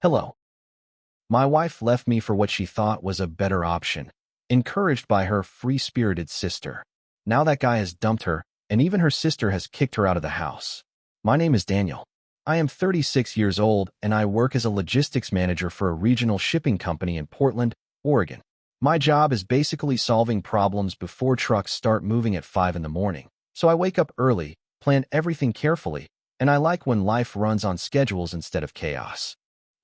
Hello. My wife left me for what she thought was a better option, encouraged by her free-spirited sister. Now that guy has dumped her, and even her sister has kicked her out of the house. My name is Daniel. I am 36 years old, and I work as a logistics manager for a regional shipping company in Portland, Oregon. My job is basically solving problems before trucks start moving at 5 in the morning. So I wake up early, plan everything carefully, and I like when life runs on schedules instead of chaos.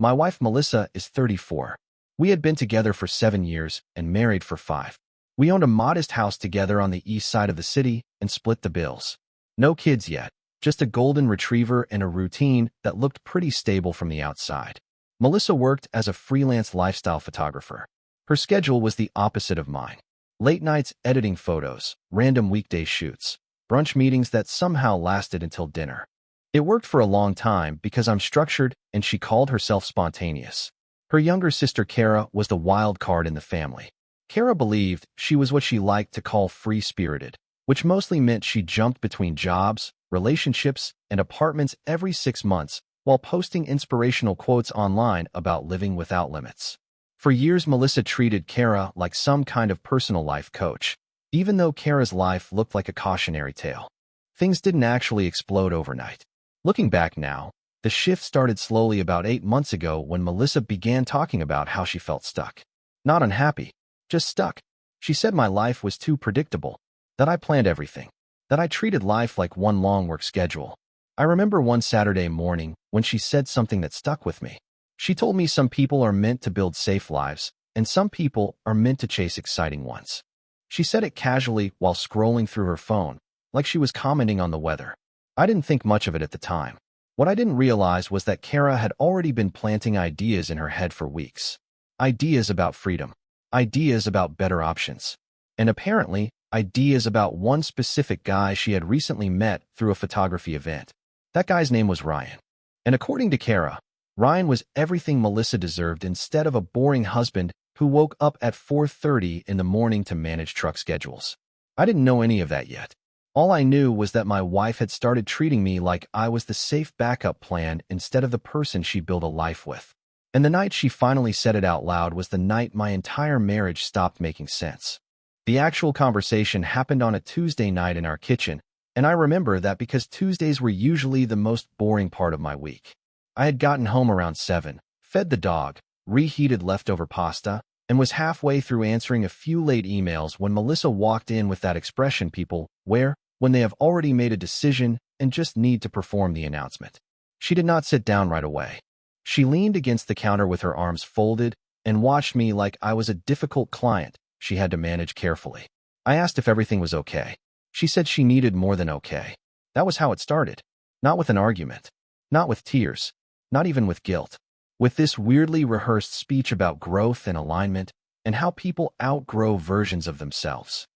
My wife Melissa is 34. We had been together for 7 years and married for 5. We owned a modest house together on the east side of the city and split the bills. No kids yet, just a golden retriever and a routine that looked pretty stable from the outside. Melissa worked as a freelance lifestyle photographer. Her schedule was the opposite of mine. Late nights editing photos, random weekday shoots, brunch meetings that somehow lasted until dinner. It worked for a long time because I'm structured and she called herself spontaneous. Her younger sister Kara was the wild card in the family. Kara believed she was what she liked to call free-spirited, which mostly meant she jumped between jobs, relationships, and apartments every 6 months while posting inspirational quotes online about living without limits. For years, Melissa treated Kara like some kind of personal life coach, even though Kara's life looked like a cautionary tale. Things didn't actually explode overnight. Looking back now, the shift started slowly about 8 months ago when Melissa began talking about how she felt stuck. Not unhappy, just stuck. She said my life was too predictable, that I planned everything, that I treated life like one long work schedule. I remember one Saturday morning when she said something that stuck with me. She told me some people are meant to build safe lives, and some people are meant to chase exciting ones. She said it casually while scrolling through her phone, like she was commenting on the weather. I didn't think much of it at the time. What I didn't realize was that Kara had already been planting ideas in her head for weeks. Ideas about freedom. Ideas about better options. And apparently, ideas about one specific guy she had recently met through a photography event. That guy's name was Ryan. And according to Kara, Ryan was everything Melissa deserved instead of a boring husband who woke up at 4:30 in the morning to manage truck schedules. I didn't know any of that yet. All I knew was that my wife had started treating me like I was the safe backup plan instead of the person she built a life with. And the night she finally said it out loud was the night my entire marriage stopped making sense. The actual conversation happened on a Tuesday night in our kitchen, and I remember that because Tuesdays were usually the most boring part of my week. I had gotten home around 7, fed the dog, reheated leftover pasta, and was halfway through answering a few late emails when Melissa walked in with that expression people wear when they have already made a decision and just need to perform the announcement. She did not sit down right away. She leaned against the counter with her arms folded and watched me like I was a difficult client she had to manage carefully. I asked if everything was okay. She said she needed more than okay. That was how it started. Not with an argument. Not with tears. Not even with guilt. With this weirdly rehearsed speech about growth and alignment and how people outgrow versions of themselves.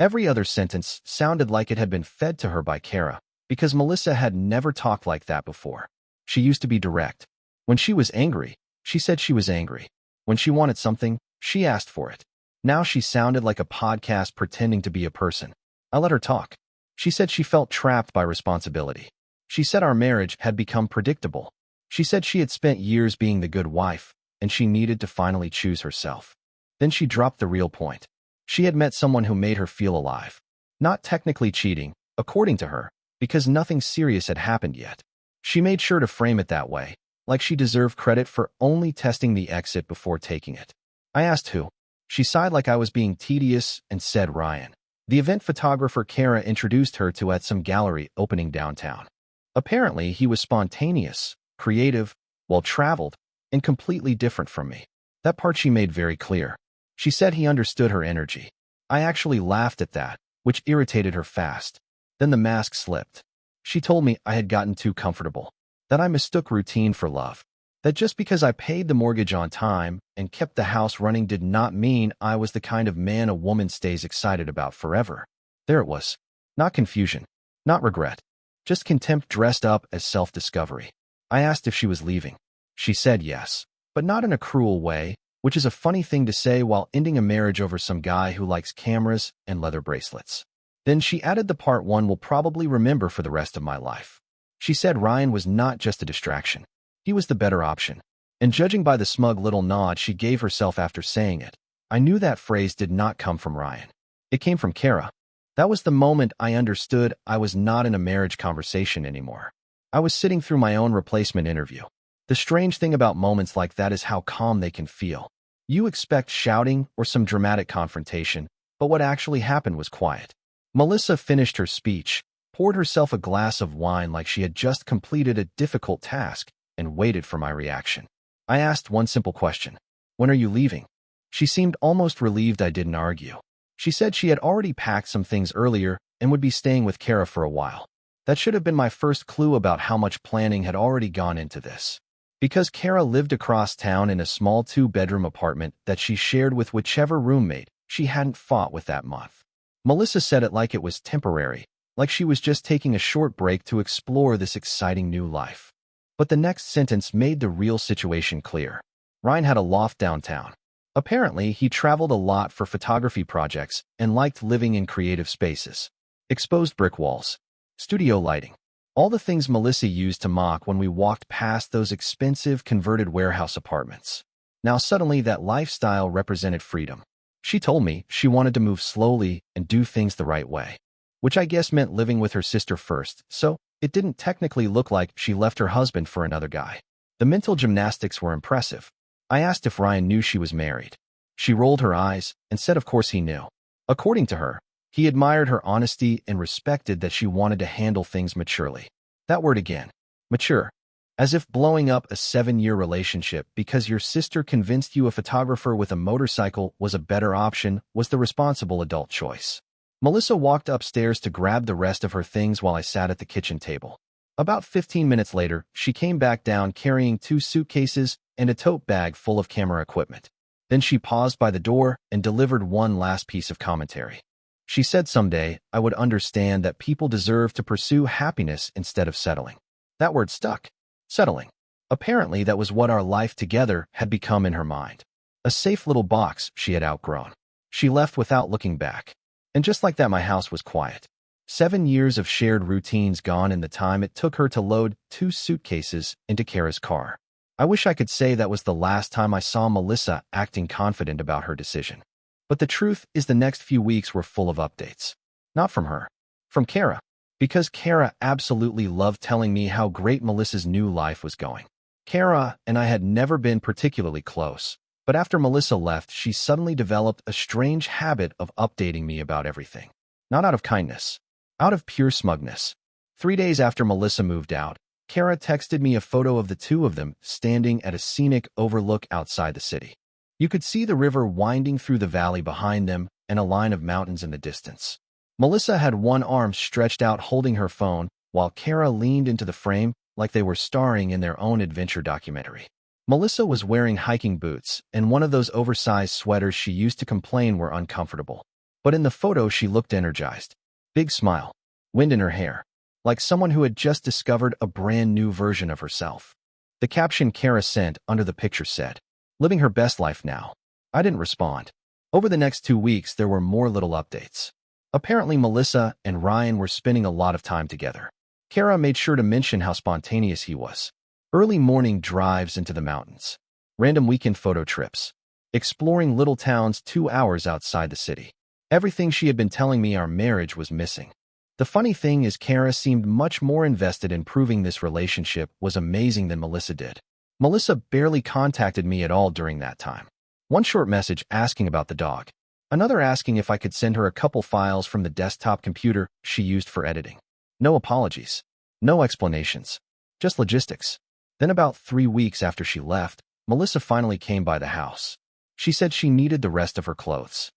Every other sentence sounded like it had been fed to her by Kara, because Melissa had never talked like that before. She used to be direct. When she was angry, she said she was angry. When she wanted something, she asked for it. Now she sounded like a podcast pretending to be a person. I let her talk. She said she felt trapped by responsibility. She said our marriage had become predictable. She said she had spent years being the good wife, and she needed to finally choose herself. Then she dropped the real point. She had met someone who made her feel alive. Not technically cheating, according to her, because nothing serious had happened yet. She made sure to frame it that way, like she deserved credit for only testing the exit before taking it. I asked who. She sighed like I was being tedious and said Ryan, the event photographer Kara introduced her to at some gallery opening downtown. Apparently, he was spontaneous, creative, well-traveled, and completely different from me. That part she made very clear. She said he understood her energy. I actually laughed at that, which irritated her fast. Then the mask slipped. She told me I had gotten too comfortable, that I mistook routine for love, that just because I paid the mortgage on time and kept the house running did not mean I was the kind of man a woman stays excited about forever. There it was. Not confusion, not regret, just contempt dressed up as self-discovery. I asked if she was leaving. She said yes, but not in a cruel way, which is a funny thing to say while ending a marriage over some guy who likes cameras and leather bracelets. Then she added the part one will probably remember for the rest of my life. She said Ryan was not just a distraction. He was the better option. And judging by the smug little nod she gave herself after saying it, I knew that phrase did not come from Ryan. It came from Kara. That was the moment I understood I was not in a marriage conversation anymore. I was sitting through my own replacement interview. The strange thing about moments like that is how calm they can feel. You expect shouting or some dramatic confrontation, but what actually happened was quiet. Melissa finished her speech, poured herself a glass of wine like she had just completed a difficult task, and waited for my reaction. I asked one simple question. When are you leaving? She seemed almost relieved I didn't argue. She said she had already packed some things earlier and would be staying with Kara for a while. That should have been my first clue about how much planning had already gone into this. Because Kara lived across town in a small 2-bedroom apartment that she shared with whichever roommate she hadn't fought with that month. Melissa said it like it was temporary, like she was just taking a short break to explore this exciting new life. But the next sentence made the real situation clear. Ryan had a loft downtown. Apparently, he traveled a lot for photography projects and liked living in creative spaces. Exposed brick walls, studio lighting, all the things Melissa used to mock when we walked past those expensive converted warehouse apartments. Now suddenly that lifestyle represented freedom. She told me she wanted to move slowly and do things the right way, which I guess meant living with her sister first, so it didn't technically look like she left her husband for another guy. The mental gymnastics were impressive. I asked if Ryan knew she was married. She rolled her eyes and said of course he knew. According to her, he admired her honesty and respected that she wanted to handle things maturely. That word again, mature. As if blowing up a 7-year relationship because your sister convinced you a photographer with a motorcycle was a better option was the responsible adult choice. Melissa walked upstairs to grab the rest of her things while I sat at the kitchen table. About 15 minutes later, she came back down carrying 2 suitcases and a tote bag full of camera equipment. Then she paused by the door and delivered one last piece of commentary. She said someday I would understand that people deserve to pursue happiness instead of settling. That word stuck. Settling. Apparently that was what our life together had become in her mind. A safe little box she had outgrown. She left without looking back. And just like that my house was quiet. 7 years of shared routines gone in the time it took her to load 2 suitcases into Kara's car. I wish I could say that was the last time I saw Melissa acting confident about her decision. But the truth is the next few weeks were full of updates. Not from her. From Kara. Because Kara absolutely loved telling me how great Melissa's new life was going. Kara and I had never been particularly close, but after Melissa left, she suddenly developed a strange habit of updating me about everything. Not out of kindness. Out of pure smugness. 3 days after Melissa moved out, Kara texted me a photo of the two of them standing at a scenic overlook outside the city. You could see the river winding through the valley behind them and a line of mountains in the distance. Melissa had one arm stretched out holding her phone, while Kara leaned into the frame like they were starring in their own adventure documentary. Melissa was wearing hiking boots and one of those oversized sweaters she used to complain were uncomfortable. But in the photo she looked energized. Big smile. Wind in her hair. Like someone who had just discovered a brand new version of herself. The caption Kara sent under the picture said, "Living her best life now." I didn't respond. Over the next 2 weeks, there were more little updates. Apparently, Melissa and Ryan were spending a lot of time together. Kara made sure to mention how spontaneous he was. Early morning drives into the mountains. Random weekend photo trips. Exploring little towns 2 hours outside the city. Everything she had been telling me our marriage was missing. The funny thing is Kara seemed much more invested in proving this relationship was amazing than Melissa did. Melissa barely contacted me at all during that time. One short message asking about the dog. Another asking if I could send her a couple files from the desktop computer she used for editing. No apologies. No explanations. Just logistics. Then about 3 weeks after she left, Melissa finally came by the house. She said she needed the rest of her clothes.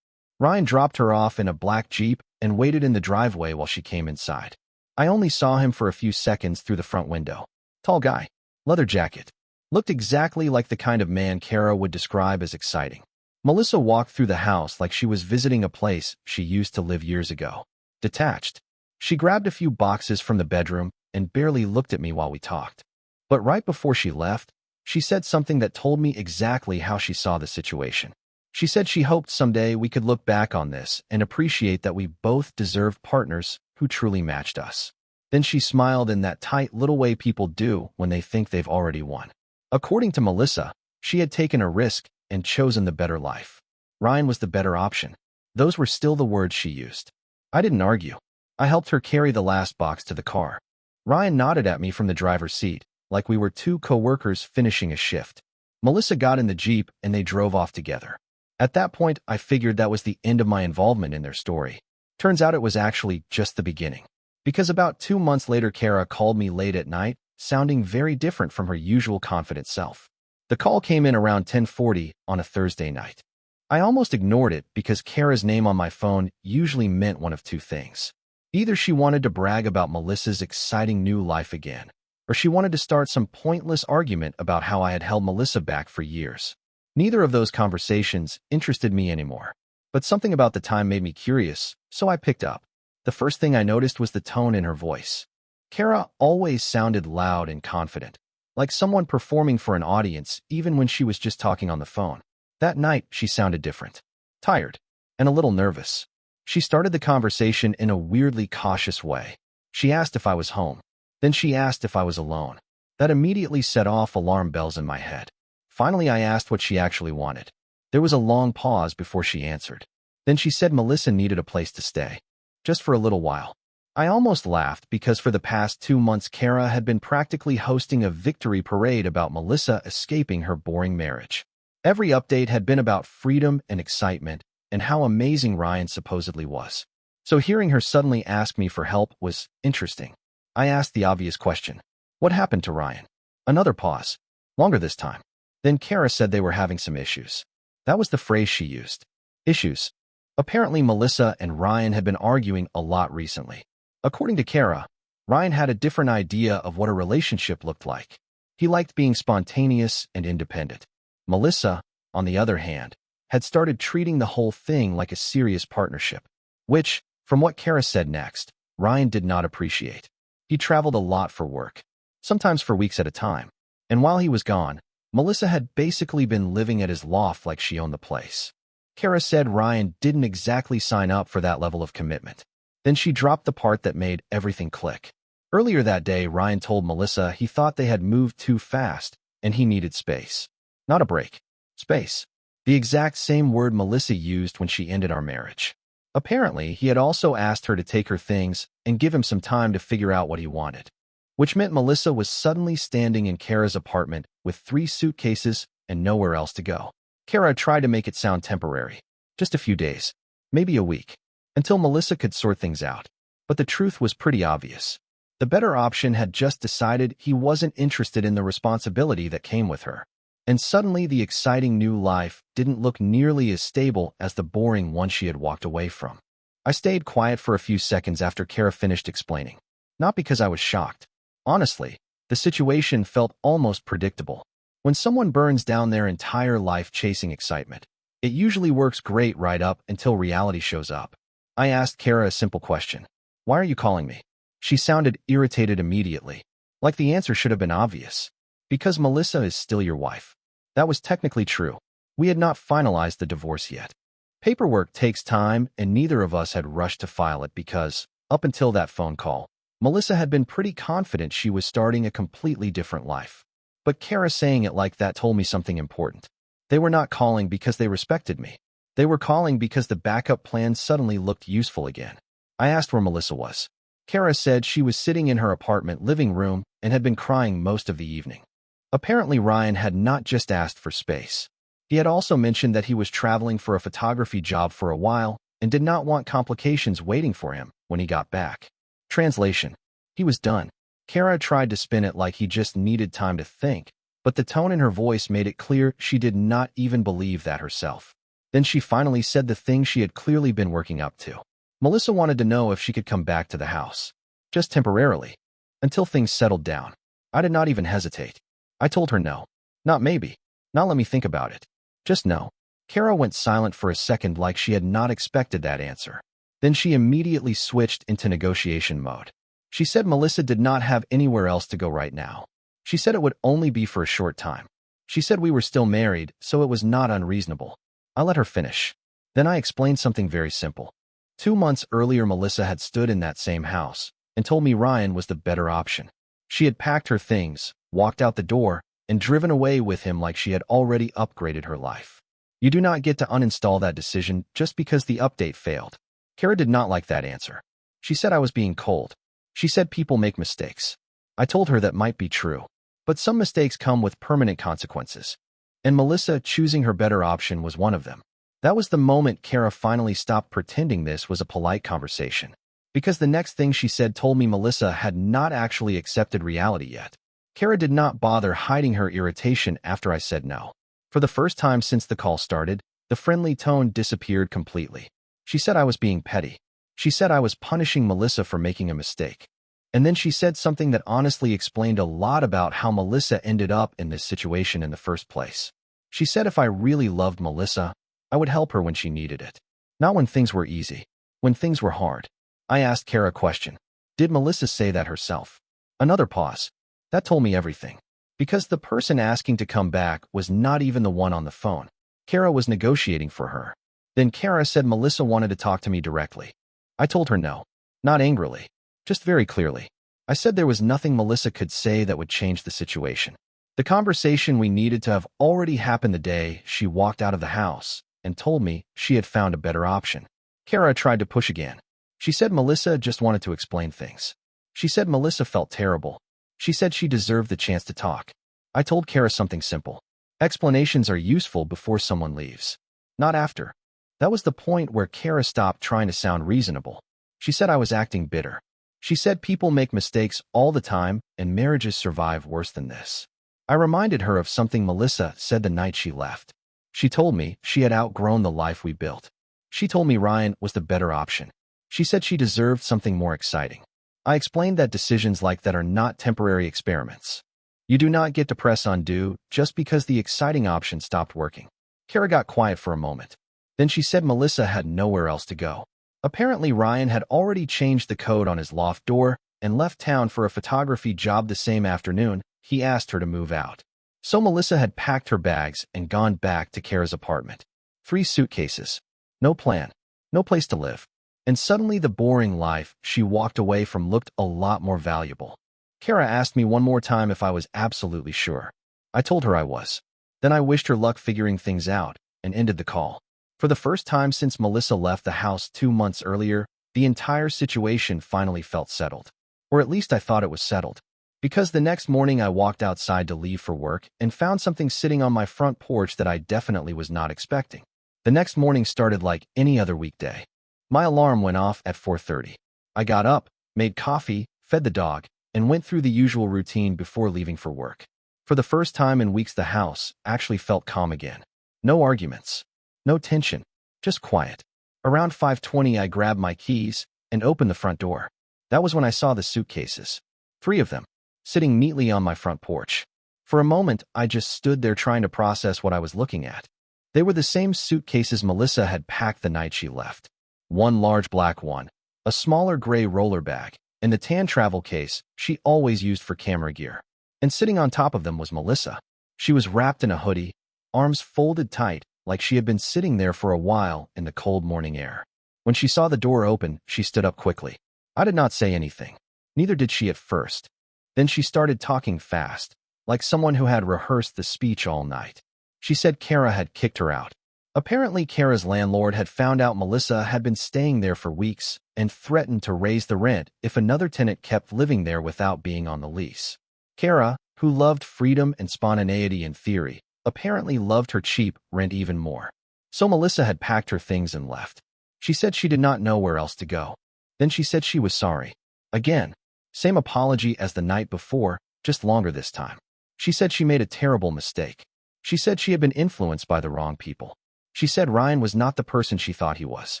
Ryan dropped her off in a black Jeep and waited in the driveway while she came inside. I only saw him for a few seconds through the front window. Tall guy. Leather jacket. Looked exactly like the kind of man Kara would describe as exciting. Melissa walked through the house like she was visiting a place she used to live years ago. Detached. She grabbed a few boxes from the bedroom and barely looked at me while we talked. But right before she left, she said something that told me exactly how she saw the situation. She said she hoped someday we could look back on this and appreciate that we both deserved partners who truly matched us. Then she smiled in that tight little way people do when they think they've already won. According to Melissa, she had taken a risk and chosen the better life. Ryan was the better option. Those were still the words she used. I didn't argue. I helped her carry the last box to the car. Ryan nodded at me from the driver's seat, like we were two co-workers finishing a shift. Melissa got in the Jeep and they drove off together. At that point, I figured that was the end of my involvement in their story. Turns out it was actually just the beginning. Because about 2 months later, Kara called me late at night, sounding very different from her usual confident self. The call came in around 10:40 on a Thursday night. I almost ignored it because Kara's name on my phone usually meant one of two things. Either she wanted to brag about Melissa's exciting new life again, or she wanted to start some pointless argument about how I had held Melissa back for years. Neither of those conversations interested me anymore. But something about the time made me curious, so I picked up. The first thing I noticed was the tone in her voice. Kara always sounded loud and confident, like someone performing for an audience even when she was just talking on the phone. That night, she sounded different, tired, and a little nervous. She started the conversation in a weirdly cautious way. She asked if I was home. Then she asked if I was alone. That immediately set off alarm bells in my head. Finally, I asked what she actually wanted. There was a long pause before she answered. Then she said Melissa needed a place to stay, just for a little while. I almost laughed because for the past 2 months, Kara had been practically hosting a victory parade about Melissa escaping her boring marriage. Every update had been about freedom and excitement and how amazing Ryan supposedly was. So hearing her suddenly ask me for help was interesting. I asked the obvious question. What happened to Ryan? Another pause. Longer this time. Then Kara said they were having some issues. That was the phrase she used. Issues. Apparently Melissa and Ryan had been arguing a lot recently. According to Kara, Ryan had a different idea of what a relationship looked like. He liked being spontaneous and independent. Melissa, on the other hand, had started treating the whole thing like a serious partnership, which, from what Kara said next, Ryan did not appreciate. He traveled a lot for work, sometimes for weeks at a time, and while he was gone, Melissa had basically been living at his loft like she owned the place. Kara said Ryan didn't exactly sign up for that level of commitment. Then she dropped the part that made everything click. Earlier that day, Ryan told Melissa he thought they had moved too fast and he needed space. Not a break. Space. The exact same word Melissa used when she ended our marriage. Apparently, he had also asked her to take her things and give him some time to figure out what he wanted, which meant Melissa was suddenly standing in Kara's apartment with 3 suitcases and nowhere else to go. Kara tried to make it sound temporary. Just a few days. Maybe a week. Until Melissa could sort things out. But the truth was pretty obvious. The better option had just decided he wasn't interested in the responsibility that came with her. And suddenly the exciting new life didn't look nearly as stable as the boring one she had walked away from. I stayed quiet for a few seconds after Kara finished explaining. Not because I was shocked. Honestly, the situation felt almost predictable. When someone burns down their entire life chasing excitement, it usually works great right up until reality shows up. I asked Kara a simple question. Why are you calling me? She sounded irritated immediately, like the answer should have been obvious. Because Melissa is still your wife. That was technically true. We had not finalized the divorce yet. Paperwork takes time, and neither of us had rushed to file it because, up until that phone call, Melissa had been pretty confident she was starting a completely different life. But Kara saying it like that told me something important. They were not calling because they respected me. They were calling because the backup plan suddenly looked useful again. I asked where Melissa was. Kara said she was sitting in her apartment living room and had been crying most of the evening. Apparently, Ryan had not just asked for space. He had also mentioned that he was traveling for a photography job for a while and did not want complications waiting for him when he got back. Translation. He was done. Kara tried to spin it like he just needed time to think, but the tone in her voice made it clear she did not even believe that herself. Then she finally said the thing she had clearly been working up to. Melissa wanted to know if she could come back to the house. Just temporarily. Until things settled down. I did not even hesitate. I told her no. Not maybe. Not let me think about it. Just no. Kara went silent for a second like she had not expected that answer. Then she immediately switched into negotiation mode. She said Melissa did not have anywhere else to go right now. She said it would only be for a short time. She said we were still married, so it was not unreasonable. I let her finish. Then I explained something very simple. 2 months earlier, Melissa had stood in that same house and told me Ryan was the better option. She had packed her things, walked out the door, and driven away with him like she had already upgraded her life. You do not get to uninstall that decision just because the update failed. Kara did not like that answer. She said I was being cold. She said people make mistakes. I told her that might be true, but some mistakes come with permanent consequences. And Melissa choosing her better option was one of them. That was the moment Kara finally stopped pretending this was a polite conversation. Because the next thing she said told me Melissa had not actually accepted reality yet. Kara did not bother hiding her irritation after I said no. For the first time since the call started, the friendly tone disappeared completely. She said I was being petty. She said I was punishing Melissa for making a mistake. And then she said something that honestly explained a lot about how Melissa ended up in this situation in the first place. She said if I really loved Melissa, I would help her when she needed it. Not when things were easy, when things were hard. I asked Kara a question. Did Melissa say that herself? Another pause. That told me everything. Because the person asking to come back was not even the one on the phone. Kara was negotiating for her. Then Kara said Melissa wanted to talk to me directly. I told her no. Not angrily. Just very clearly. I said there was nothing Melissa could say that would change the situation. The conversation we needed to have already happened the day she walked out of the house and told me she had found a better option. Kara tried to push again. She said Melissa just wanted to explain things. She said Melissa felt terrible. She said she deserved the chance to talk. I told Kara something simple. Explanations are useful before someone leaves, not after. That was the point where Kara stopped trying to sound reasonable. She said I was acting bitter. She said people make mistakes all the time and marriages survive worse than this. I reminded her of something Melissa said the night she left. She told me she had outgrown the life we built. She told me Ryan was the better option. She said she deserved something more exciting. I explained that decisions like that are not temporary experiments. You do not get to press undo just because the exciting option stopped working. Kara got quiet for a moment. Then she said Melissa had nowhere else to go. Apparently Ryan had already changed the code on his loft door and left town for a photography job the same afternoon he asked her to move out. So Melissa had packed her bags and gone back to Kara's apartment. 3 suitcases. No plan. No place to live. And suddenly the boring life she walked away from looked a lot more valuable. Kara asked me one more time if I was absolutely sure. I told her I was. Then I wished her luck figuring things out and ended the call. For the first time since Melissa left the house 2 months earlier, the entire situation finally felt settled. Or at least I thought it was settled. Because the next morning I walked outside to leave for work and found something sitting on my front porch that I definitely was not expecting. The next morning started like any other weekday. My alarm went off at 4:30. I got up, made coffee, fed the dog, and went through the usual routine before leaving for work. For the first time in weeks, the house actually felt calm again. No arguments. No tension. Just quiet. Around 5:20, I grabbed my keys and opened the front door. That was when I saw the suitcases. 3 of them, sitting neatly on my front porch. For a moment, I just stood there trying to process what I was looking at. They were the same suitcases Melissa had packed the night she left. One large black one, a smaller gray roller bag, and the tan travel case she always used for camera gear. And sitting on top of them was Melissa. She was wrapped in a hoodie, arms folded tight, like she had been sitting there for a while in the cold morning air. When she saw the door open, she stood up quickly. I did not say anything. Neither did she at first. Then she started talking fast, like someone who had rehearsed the speech all night. She said Kara had kicked her out. Apparently, Kara's landlord had found out Melissa had been staying there for weeks and threatened to raise the rent if another tenant kept living there without being on the lease. Kara, who loved freedom and spontaneity in theory, apparently loved her cheap rent even more. So Melissa had packed her things and left. She said she did not know where else to go. Then she said she was sorry. Again, same apology as the night before, just longer this time. She said she made a terrible mistake. She said she had been influenced by the wrong people. She said Ryan was not the person she thought he was.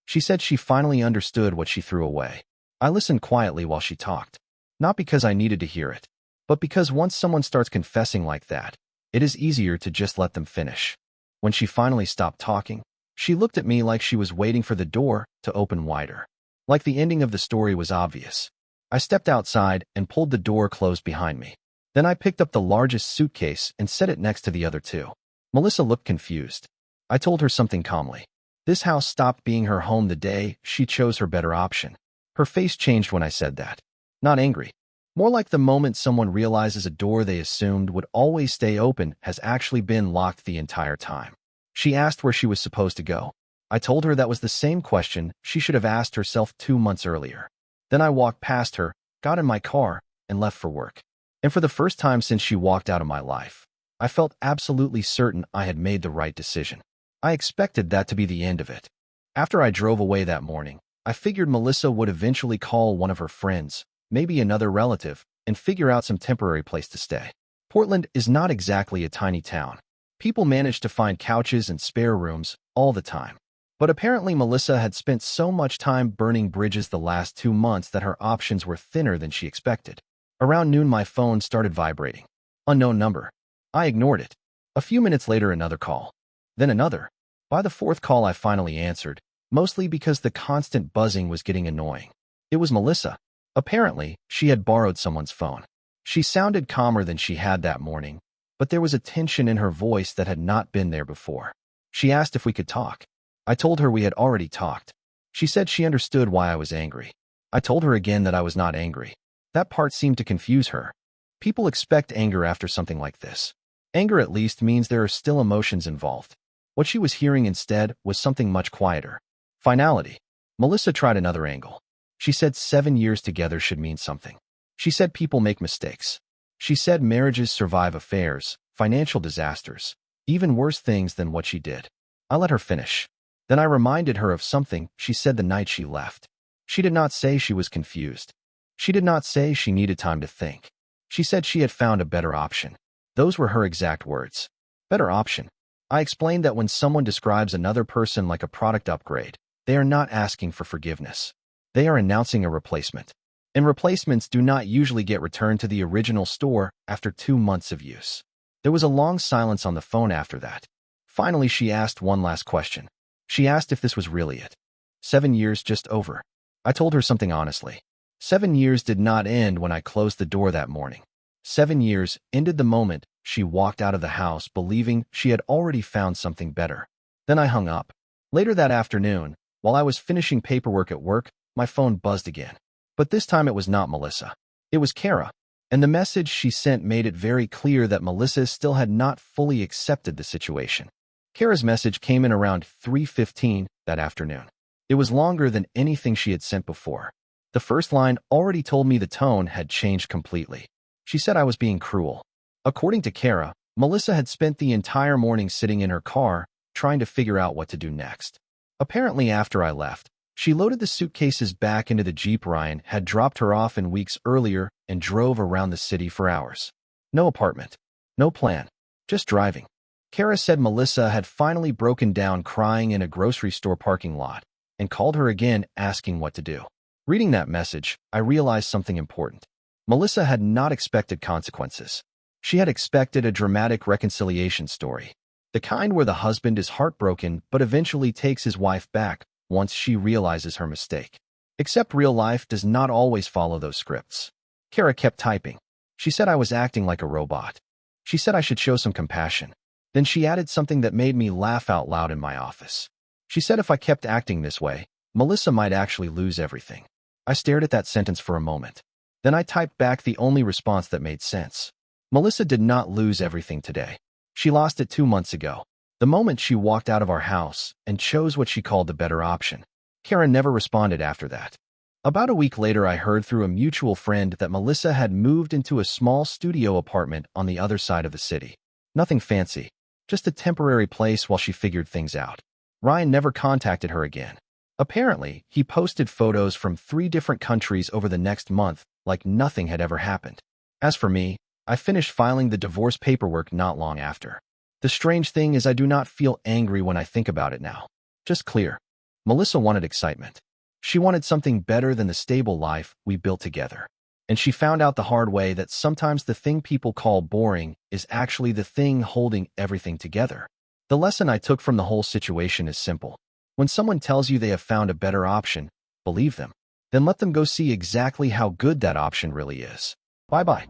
She said she finally understood what she threw away. I listened quietly while she talked. Not because I needed to hear it, but because once someone starts confessing like that, it is easier to just let them finish. When she finally stopped talking, she looked at me like she was waiting for the door to open wider. Like the ending of the story was obvious. I stepped outside and pulled the door closed behind me. Then I picked up the largest suitcase and set it next to the other 2. Melissa looked confused. I told her something calmly. This house stopped being her home the day she chose her better option. Her face changed when I said that. Not angry. More like the moment someone realizes a door they assumed would always stay open has actually been locked the entire time. She asked where she was supposed to go. I told her that was the same question she should have asked herself 2 months earlier. Then I walked past her, got in my car, and left for work. And for the first time since she walked out of my life, I felt absolutely certain I had made the right decision. I expected that to be the end of it. After I drove away that morning, I figured Melissa would eventually call one of her friends, maybe another relative, and figure out some temporary place to stay. Portland is not exactly a tiny town. People manage to find couches and spare rooms all the time. But apparently Melissa had spent so much time burning bridges the last 2 months that her options were thinner than she expected. Around noon my phone started vibrating. Unknown number. I ignored it. A few minutes later another call. Then another. By the fourth call I finally answered, mostly because the constant buzzing was getting annoying. It was Melissa. Apparently, she had borrowed someone's phone. She sounded calmer than she had that morning, but there was a tension in her voice that had not been there before. She asked if we could talk. I told her we had already talked. She said she understood why I was angry. I told her again that I was not angry. That part seemed to confuse her. People expect anger after something like this. Anger at least means there are still emotions involved. What she was hearing instead was something much quieter. Finality. Melissa tried another angle. She said 7 years together should mean something. She said people make mistakes. She said marriages survive affairs, financial disasters, even worse things than what she did. I let her finish. Then I reminded her of something she said the night she left. She did not say she was confused. She did not say she needed time to think. She said she had found a better option. Those were her exact words. Better option. I explained that when someone describes another person like a product upgrade, they are not asking for forgiveness. They are announcing a replacement. And replacements do not usually get returned to the original store after 2 months of use. There was a long silence on the phone after that. Finally, she asked one last question. She asked if this was really it. 7 years just over. I told her something honestly. 7 years did not end when I closed the door that morning. 7 years ended the moment she walked out of the house believing she had already found something better. Then I hung up. Later that afternoon, while I was finishing paperwork at work, my phone buzzed again. But this time it was not Melissa. It was Kara. And the message she sent made it very clear that Melissa still had not fully accepted the situation. Kara's message came in around 3:15 that afternoon. It was longer than anything she had sent before. The first line already told me the tone had changed completely. She said I was being cruel. According to Kara, Melissa had spent the entire morning sitting in her car, trying to figure out what to do next. Apparently after I left, she loaded the suitcases back into the Jeep Ryan had dropped her off in weeks earlier and drove around the city for hours. No apartment. No plan. Just driving. Kara said Melissa had finally broken down crying in a grocery store parking lot and called her again asking what to do. Reading that message, I realized something important. Melissa had not expected consequences. She had expected a dramatic reconciliation story. The kind where the husband is heartbroken but eventually takes his wife back once she realizes her mistake. Except real life does not always follow those scripts. Kara kept typing. She said I was acting like a robot. She said I should show some compassion. Then she added something that made me laugh out loud in my office. She said if I kept acting this way, Melissa might actually lose everything. I stared at that sentence for a moment. Then I typed back the only response that made sense. Melissa did not lose everything today. She lost it 2 months ago, the moment she walked out of our house and chose what she called the better option. Karen never responded after that. About a week later, I heard through a mutual friend that Melissa had moved into a small studio apartment on the other side of the city. Nothing fancy, just a temporary place while she figured things out. Ryan never contacted her again. Apparently, he posted photos from 3 different countries over the next month like nothing had ever happened. As for me, I finished filing the divorce paperwork not long after. The strange thing is I do not feel angry when I think about it now. Just clear. Melissa wanted excitement. She wanted something better than the stable life we built together. And she found out the hard way that sometimes the thing people call boring is actually the thing holding everything together. The lesson I took from the whole situation is simple. When someone tells you they have found a better option, believe them. Then let them go see exactly how good that option really is. Bye-bye.